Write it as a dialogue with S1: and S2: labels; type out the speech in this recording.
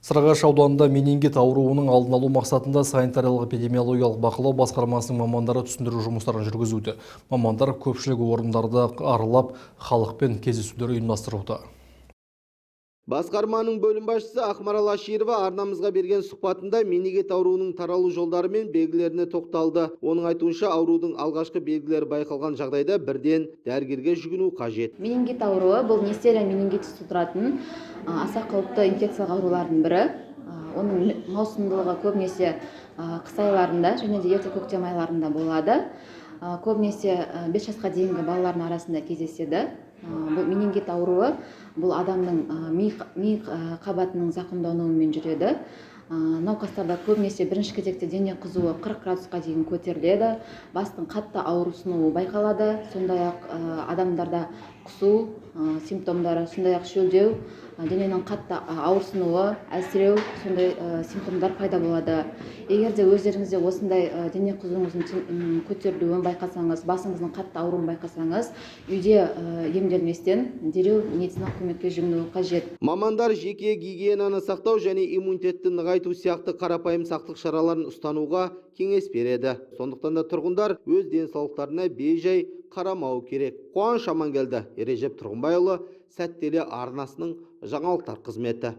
S1: Сарыағаш ауданында менингит ауруының алдын алу мақсатында санитариялық-эпидемиологиялық бақылау басқармасының мамандары түсіндіру жұмыстарын жүргізуде. Мамандар көпшілік орындарды аралап, халықпен кездесулер ұйымдастыруда.
S2: Басқарманың бөлім басшысы Ақмарал Аширова арнамызға берген сұхбатында менингит ауруының таралу жолдары мен белгілеріне тоқталды. Оның айтуынша, аурудың алғашқы белгілері байқалған жағдайда бірден дәрігерге жүгіну қажет.
S3: Менингит ауруы бұл нестерия менингитис тудыратын аса қауіпті инфекциялық аурулардың бірі. Оның маусымдылығы көбінесе қыс айларында және де ерте көктем айларында болады. Көбінесе 5 жасқа дейінгі балалардың арасында кездеседі. Бұл менингит ауруы бұл адамның ми қабатының зақымдануымен жүреді. Науқастарда көбінесе бірінші кезекте дене қызуы 40 градусқа дейін көтеріледі, бастың қатты ауырсынуы байқалады, сондай-ақ адамдарда құсу симптомдары, сондай-ақ шөлдеу, дененің қатты ауырсынуы, әлсіреу, сондай симптомдар пайда болады. Егер де өздеріңізде осындай дене қызуыңыздың көтерілуін байқасаңыз, басыңыздың қатты ауруын байқасаңыз, үйде емделместен дереу медициналық көмекке жүгіну қажет.
S2: Мамандар жеке гигиенаны сақтау және иммунитетті нығайту сияқты қарапайым сақтық шараларын ұстануға кеңес береді. Сондықтан да тұрғындар өз денсаулықтарына бейжай қарамау керек. Қуаныш Амангелді, Ережеп Тұрғынбайұлы, Сәттелі арнасының жаңалықтар қызметі.